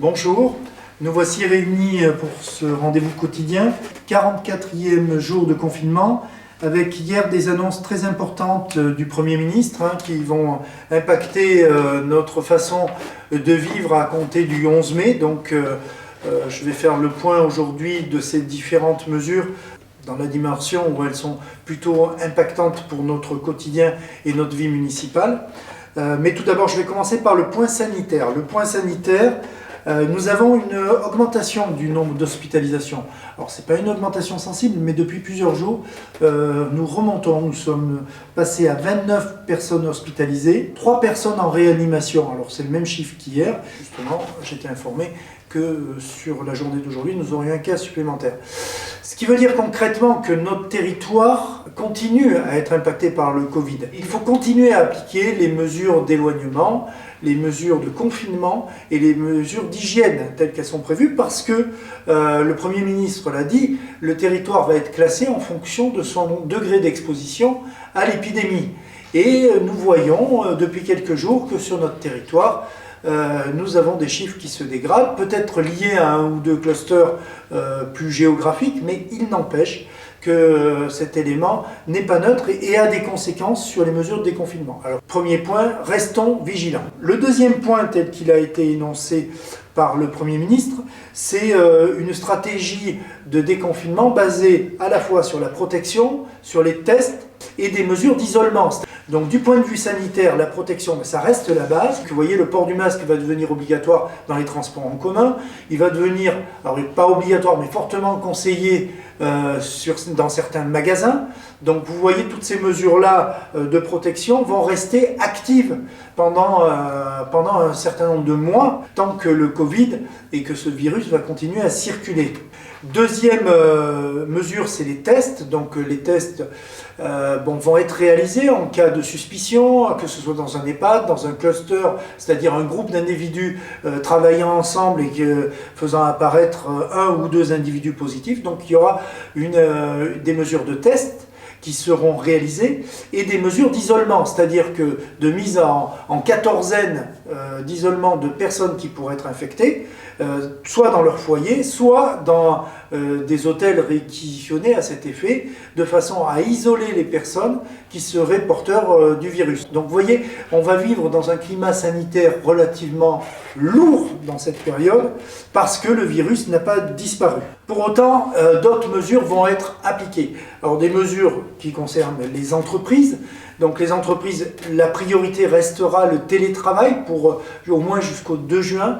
Bonjour, nous voici réunis pour ce rendez-vous quotidien, 44e jour de confinement, avec hier des annonces très importantes du Premier ministre qui vont impacter notre façon de vivre à compter du 11 mai. Donc je vais faire le point aujourd'hui de ces différentes mesures dans la dimension où elles sont plutôt impactantes pour notre quotidien et notre vie municipale. Mais tout d'abord, je vais commencer par le point sanitaire. Le point sanitaire, nous avons une augmentation du nombre d'hospitalisations. Alors, ce n'est pas une augmentation sensible, mais depuis plusieurs jours, nous remontons. Nous sommes passés à 29 personnes hospitalisées, 3 personnes en réanimation. Alors, c'est le même chiffre qu'hier. Justement, j'étais informé que sur la journée d'aujourd'hui, nous aurions un cas supplémentaire. Ce qui veut dire concrètement que notre territoire continue à être impacté par le Covid. Il faut continuer à appliquer les mesures d'éloignement, les mesures de confinement et les mesures d'hygiène telles qu'elles sont prévues parce que le Premier ministre l'a dit, le territoire va être classé en fonction de son degré d'exposition à l'épidémie. Et nous voyons depuis quelques jours que sur notre territoire, nous avons des chiffres qui se dégradent, peut-être liés à un ou deux clusters plus géographiques, mais il n'empêche que cet élément n'est pas neutre et a des conséquences sur les mesures de déconfinement. Alors, premier point, restons vigilants. Le deuxième point, tel qu'il a été énoncé par le Premier ministre, c'est une stratégie de déconfinement basée à la fois sur la protection, sur les tests et des mesures d'isolement. Donc du point de vue sanitaire, la protection, ça reste la base. Vous voyez, le port du masque va devenir obligatoire dans les transports en commun. Il va devenir, alors pas obligatoire, mais fortement conseillé dans certains magasins. Donc vous voyez, toutes ces mesures-là de protection vont rester actives pendant un certain nombre de mois, tant que le Covid et que ce virus va continuer à circuler. Deuxième mesure, c'est les tests. Donc les tests vont être réalisés en cas de suspicion, que ce soit dans un EHPAD, dans un cluster, c'est-à-dire un groupe d'individus travaillant ensemble et faisant apparaître un ou deux individus positifs. Donc il y aura des mesures de tests qui seront réalisées et des mesures d'isolement, c'est-à-dire que de mise en quatorzaine d'isolement de personnes qui pourraient être infectées, soit dans leur foyer, soit dans des hôtels réquisitionnés à cet effet, de façon à isoler les personnes qui seraient porteurs du virus. Donc vous voyez, on va vivre dans un climat sanitaire relativement lourd dans cette période, parce que le virus n'a pas disparu. Pour autant, d'autres mesures vont être appliquées. Alors des mesures qui concernent les entreprises. Donc les entreprises, la priorité restera le télétravail pour au moins jusqu'au 2 juin,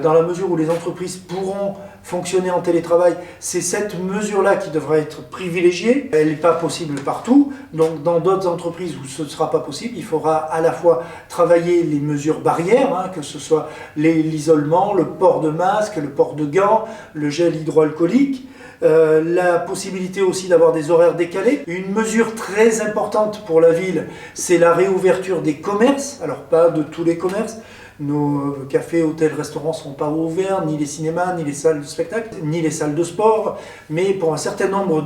dans la mesure où les entreprises pourront fonctionner en télétravail. C'est cette mesure-là qui devra être privilégiée. Elle n'est pas possible partout, donc dans d'autres entreprises où ce ne sera pas possible, il faudra à la fois travailler les mesures barrières, que ce soit l'isolement, le port de masque, le port de gants, le gel hydroalcoolique, la possibilité aussi d'avoir des horaires décalés. Une mesure très importante pour la ville, c'est la réouverture des commerces, alors pas de tous les commerces. Nos cafés, hôtels, restaurants ne seront pas ouverts, ni les cinémas, ni les salles de spectacle, ni les salles de sport, mais pour un certain nombre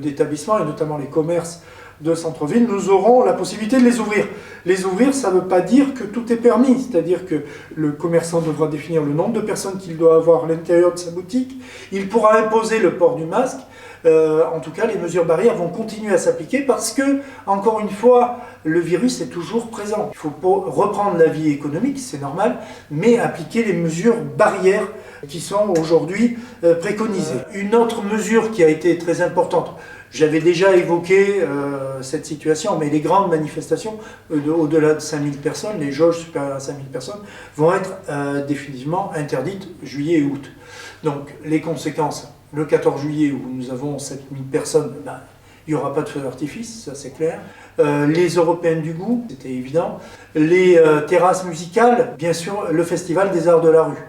d'établissements, et notamment les commerces de centre-ville, nous aurons la possibilité de les ouvrir. Les ouvrir, ça ne veut pas dire que tout est permis, c'est-à-dire que le commerçant devra définir le nombre de personnes qu'il doit avoir à l'intérieur de sa boutique, il pourra imposer le port du masque. En tout cas, les mesures barrières vont continuer à s'appliquer parce que, encore une fois, le virus est toujours présent. Il faut pas reprendre la vie économique, c'est normal, mais appliquer les mesures barrières qui sont aujourd'hui préconisées. Une autre mesure qui a été très importante, j'avais déjà évoqué cette situation, mais les grandes manifestations, au-delà de 5000 personnes, les jauges supérieures à 5000 personnes, vont être définitivement interdites juillet et août. Donc les conséquences, le 14 juillet où nous avons 7000 personnes, il n'y aura pas de feu d'artifice, ça c'est clair. Les Européennes du goût, c'était évident. Les terrasses musicales, bien sûr, le Festival des Arts de la rue.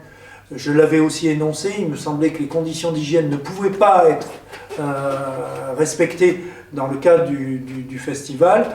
Je l'avais aussi énoncé, il me semblait que les conditions d'hygiène ne pouvaient pas être respectées dans le cadre du festival.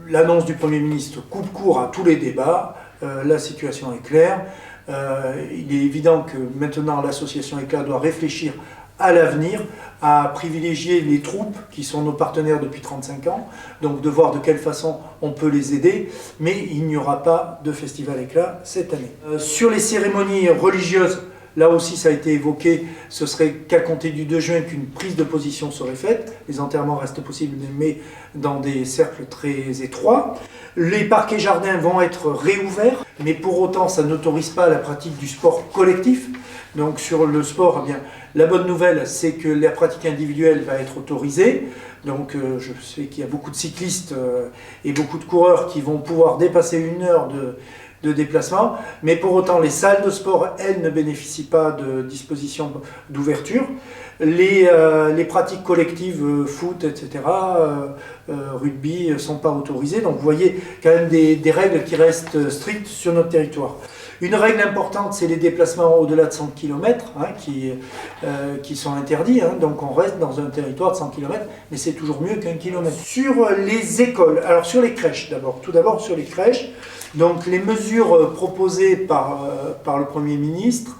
L'annonce du Premier ministre coupe court à tous les débats, la situation est claire. Il est évident que maintenant l'association ECLA doit réfléchir à l'avenir à privilégier les troupes qui sont nos partenaires depuis 35 ans, donc de voir de quelle façon on peut les aider, mais il n'y aura pas de festival éclat cette année. Sur les cérémonies religieuses, là aussi ça a été évoqué, ce serait qu'à compter du 2 juin qu'une prise de position serait faite, les enterrements restent possibles mais dans des cercles très étroits. Les parcs et jardins vont être réouverts, mais pour autant ça n'autorise pas la pratique du sport collectif. Donc sur le sport, eh bien, la bonne nouvelle, c'est que la pratique individuelle va être autorisée. Donc je sais qu'il y a beaucoup de cyclistes et beaucoup de coureurs qui vont pouvoir dépasser 1 heure de déplacement. Mais pour autant, les salles de sport, elles, ne bénéficient pas de dispositions d'ouverture. Les pratiques collectives, foot, etc., rugby, ne sont pas autorisées. Donc vous voyez quand même des règles qui restent strictes sur notre territoire. Une règle importante, c'est les déplacements au-delà de 100 km qui sont interdits. Donc on reste dans un territoire de 100 km, mais c'est toujours mieux qu'1 km. Sur les écoles, alors sur les crèches d'abord, tout d'abord sur les crèches, donc les mesures proposées par le Premier ministre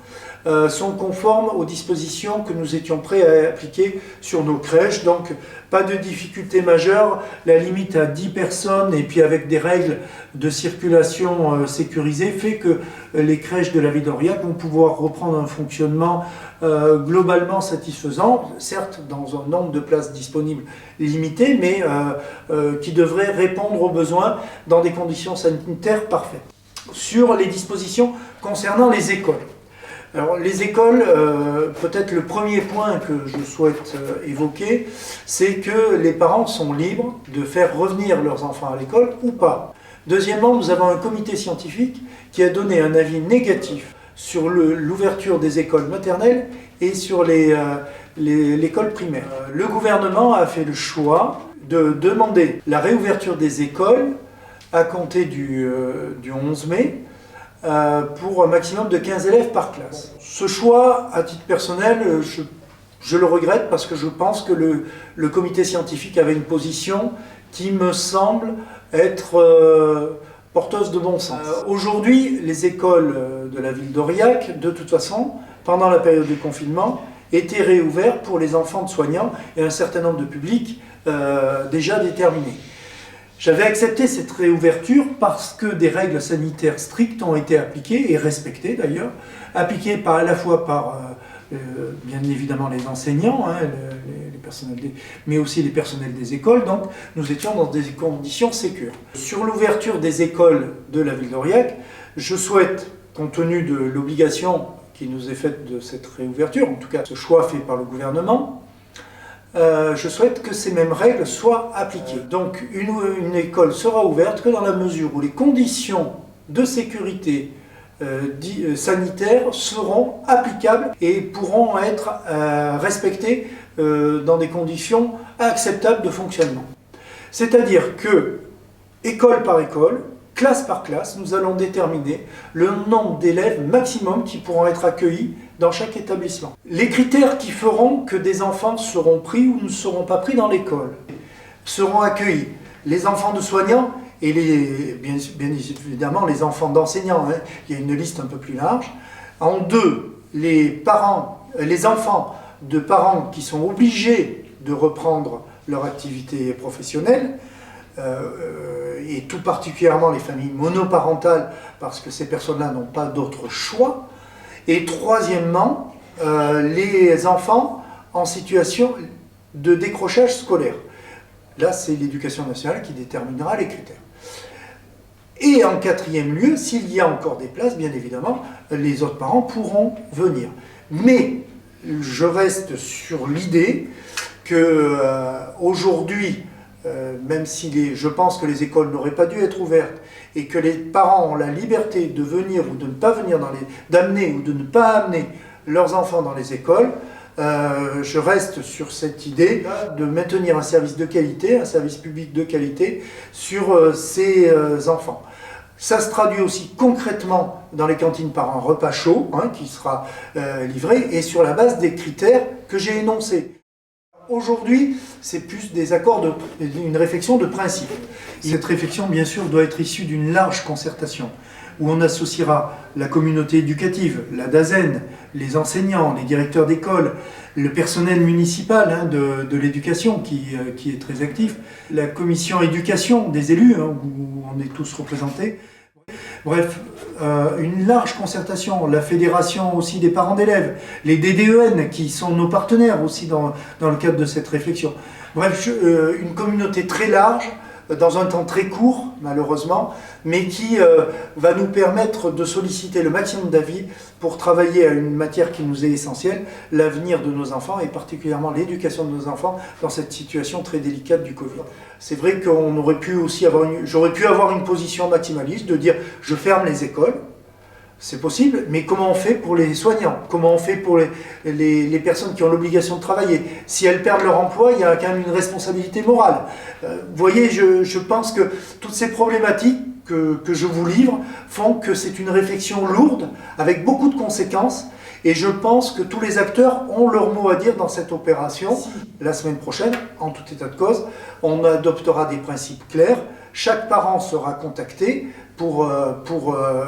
sont conformes aux dispositions que nous étions prêts à appliquer sur nos crèches. Donc pas de difficulté majeure, la limite à 10 personnes et puis avec des règles de circulation sécurisées fait que les crèches de la ville d'Aurillac vont pouvoir reprendre un fonctionnement globalement satisfaisant, certes dans un nombre de places disponibles limité, mais qui devrait répondre aux besoins dans des conditions sanitaires parfaites. Sur les dispositions concernant les écoles. Alors les écoles, peut-être le premier point que je souhaite évoquer, c'est que les parents sont libres de faire revenir leurs enfants à l'école ou pas. Deuxièmement, nous avons un comité scientifique qui a donné un avis négatif sur l'ouverture des écoles maternelles et sur l'école primaire. Le gouvernement a fait le choix de demander la réouverture des écoles à compter du 11 mai, pour un maximum de 15 élèves par classe. Ce choix, à titre personnel, je le regrette parce que je pense que le comité scientifique avait une position qui me semble être porteuse de bon sens. Aujourd'hui, les écoles de la ville d'Aurillac, de toute façon, pendant la période de confinement, étaient réouvertes pour les enfants de soignants et un certain nombre de publics déjà déterminés. J'avais accepté cette réouverture parce que des règles sanitaires strictes ont été appliquées, et respectées d'ailleurs, appliquées à la fois par, bien évidemment, les enseignants, les personnels mais aussi les personnels des écoles, donc nous étions dans des conditions sécures. Sur l'ouverture des écoles de la ville d'Aurillac, je souhaite, compte tenu de l'obligation qui nous est faite de cette réouverture, en tout cas ce choix fait par le gouvernement, je souhaite que ces mêmes règles soient appliquées. Donc une école sera ouverte que dans la mesure où les conditions de sécurité sanitaires seront applicables et pourront être respectées dans des conditions acceptables de fonctionnement. C'est-à-dire que, école par école, classe par classe, nous allons déterminer le nombre d'élèves maximum qui pourront être accueillis dans chaque établissement. Les critères qui feront que des enfants seront pris ou ne seront pas pris dans l'école seront accueillis. Les enfants de soignants et bien évidemment les enfants d'enseignants, il y a une liste un peu plus large. En deux, les enfants de parents qui sont obligés de reprendre leur activité professionnelle, et tout particulièrement les familles monoparentales, parce que ces personnes-là n'ont pas d'autre choix. Et troisièmement, les enfants en situation de décrochage scolaire. Là, c'est l'Éducation nationale qui déterminera les critères. Et en quatrième lieu, s'il y a encore des places, bien évidemment, les autres parents pourront venir. Mais je reste sur l'idée qu'aujourd'hui, même si je pense que les écoles n'auraient pas dû être ouvertes et que les parents ont la liberté de venir ou de ne pas venir, d'amener ou de ne pas amener leurs enfants dans les écoles, je reste sur cette idée de maintenir un service de qualité, un service public de qualité sur ces enfants. Ça se traduit aussi concrètement dans les cantines par un repas chaud qui sera livré et sur la base des critères que j'ai énoncés. Aujourd'hui, c'est plus des accords, une réflexion de principe. Cette réflexion, bien sûr, doit être issue d'une large concertation, où on associera la communauté éducative, la DAZEN, les enseignants, les directeurs d'école, le personnel municipal de l'éducation qui est très actif, la commission éducation des élus, où on est tous représentés. Bref, une large concertation, la fédération aussi des parents d'élèves, les DDEN qui sont nos partenaires aussi dans le cadre de cette réflexion. Bref, une communauté très large, dans un temps très court, malheureusement, mais qui va nous permettre de solliciter le maximum d'avis pour travailler à une matière qui nous est essentielle, l'avenir de nos enfants et particulièrement l'éducation de nos enfants dans cette situation très délicate du Covid. C'est vrai qu'on aurait pu aussi j'aurais pu avoir une position maximaliste de dire je ferme les écoles. C'est possible, mais comment on fait pour les soignants? Comment on fait pour les personnes qui ont l'obligation de travailler? Si elles perdent leur emploi, il y a quand même une responsabilité morale. Vous voyez, je pense que toutes ces problématiques que je vous livre font que c'est une réflexion lourde, avec beaucoup de conséquences, et je pense que tous les acteurs ont leur mot à dire dans cette opération. La semaine prochaine, en tout état de cause, on adoptera des principes clairs. Chaque parent sera contacté pour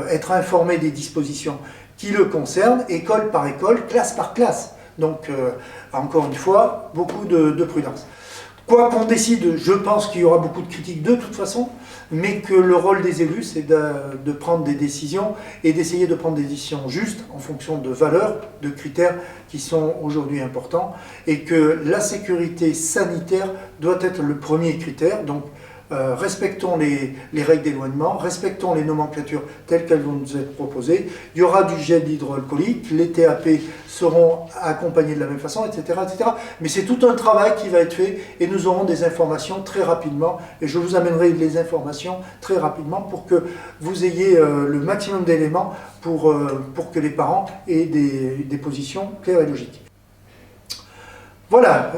être informé des dispositions qui le concernent, école par école, classe par classe. Donc, encore une fois, beaucoup de prudence. Quoi qu'on décide, je pense qu'il y aura beaucoup de critiques de toute façon, mais que le rôle des élus, c'est de prendre des décisions et d'essayer de prendre des décisions justes en fonction de valeurs, de critères qui sont aujourd'hui importants, et que la sécurité sanitaire doit être le premier critère. Donc, respectons les règles d'éloignement, respectons les nomenclatures telles qu'elles vont nous être proposées. Il y aura du gel hydroalcoolique, les TAP seront accompagnés de la même façon, etc. etc. Mais c'est tout un travail qui va être fait et nous aurons des informations très rapidement. Et je vous amènerai les informations très rapidement pour que vous ayez le maximum d'éléments pour que les parents aient des positions claires et logiques. Voilà,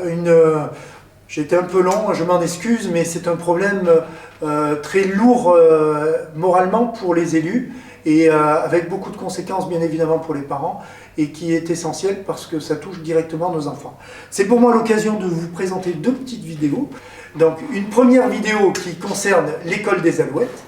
j'ai été un peu long, je m'en excuse, mais c'est un problème très lourd moralement pour les élus et avec beaucoup de conséquences bien évidemment pour les parents et qui est essentiel parce que ça touche directement nos enfants. C'est pour moi l'occasion de vous présenter deux petites vidéos. Donc une première vidéo qui concerne l'école des Alouettes.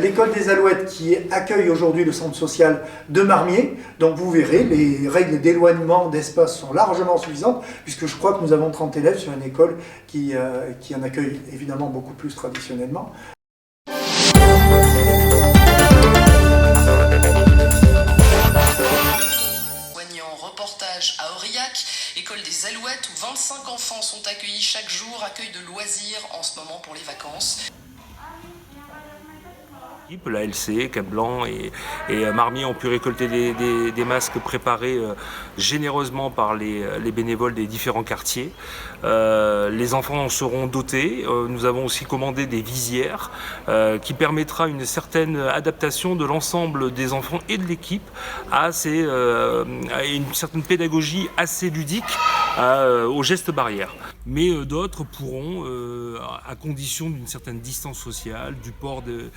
L'école des Alouettes qui accueille aujourd'hui le centre social de Marmier. Donc vous verrez, les règles d'éloignement d'espace sont largement suffisantes puisque je crois que nous avons 30 élèves sur une école qui en accueille évidemment beaucoup plus traditionnellement. Reportage à Aurillac, école des Alouettes où 25 enfants sont accueillis chaque jour, accueil de loisirs en ce moment pour les vacances. La LC, Cap Blanc et Marmier ont pu récolter des masques préparés généreusement par les bénévoles des différents quartiers. Les enfants en seront dotés. Nous avons aussi commandé des visières qui permettra une certaine adaptation de l'ensemble des enfants et de l'équipe à une certaine pédagogie assez ludique aux gestes barrières. Mais d'autres pourront, à condition d'une certaine distance sociale, du port des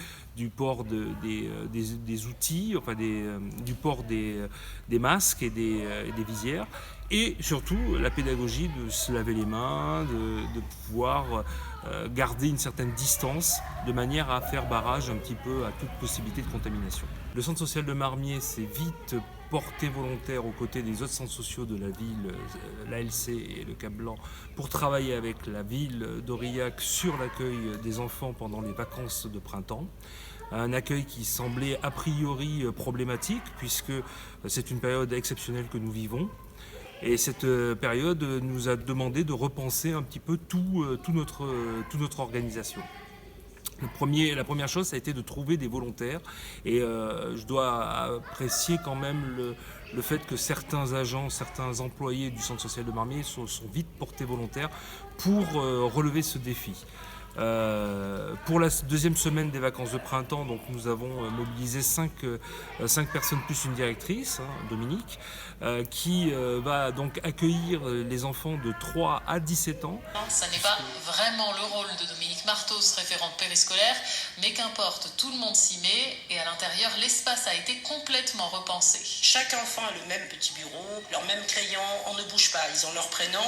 outils, enfin du port des masques et des visières, et surtout la pédagogie de se laver les mains, de pouvoir garder une certaine distance de manière à faire barrage un petit peu à toute possibilité de contamination. Le centre social de Marmier s'est vite porté volontaire aux côtés des autres centres sociaux de la ville, l'ALC et le Cap Blanc, pour travailler avec la ville d'Aurillac sur l'accueil des enfants pendant les vacances de printemps. Un accueil qui semblait a priori problématique puisque c'est une période exceptionnelle que nous vivons. Et cette période nous a demandé de repenser un petit peu toute notre organisation. La première chose, ça a été de trouver des volontaires et je dois apprécier quand même le fait que certains agents, certains employés du centre social de Marmier sont vite portés volontaires pour relever ce défi. Pour la deuxième semaine des vacances de printemps, donc, nous avons mobilisé 5 personnes plus une directrice, Dominique, qui va donc accueillir les enfants de 3 à 17 ans. Ça n'est pas vraiment le rôle de Dominique Martos, référente périscolaire, mais qu'importe, tout le monde s'y met et à l'intérieur, l'espace a été complètement repensé. Chaque enfant a le même petit bureau, leur même crayon, on ne bouge pas, ils ont leur prénom,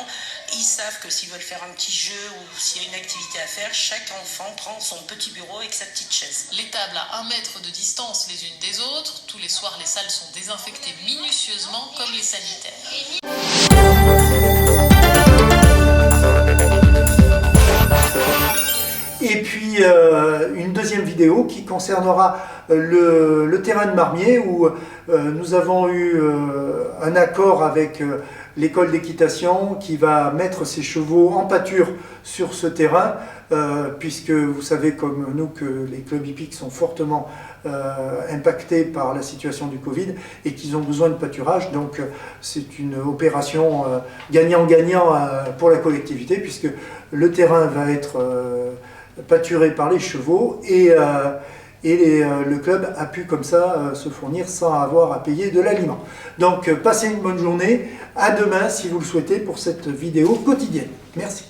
ils savent que s'ils veulent faire un petit jeu ou s'il y a une activité à faire, chaque enfant prend son petit bureau avec sa petite chaise. Les tables à 1 mètre de distance les unes des autres, tous les soirs les salles sont désinfectées minutieusement comme les sanitaires. Et puis une deuxième vidéo qui concernera le terrain de Marmier où nous avons eu un accord avec l'école d'équitation qui va mettre ses chevaux en pâture sur ce terrain puisque vous savez comme nous que les clubs hippiques sont fortement impactés par la situation du Covid et qu'ils ont besoin de pâturage. Donc c'est une opération gagnant-gagnant pour la collectivité puisque le terrain va être pâturé par les chevaux et le club a pu comme ça se fournir sans avoir à payer de l'aliment. Donc passez une bonne journée, à demain si vous le souhaitez pour cette vidéo quotidienne. Merci.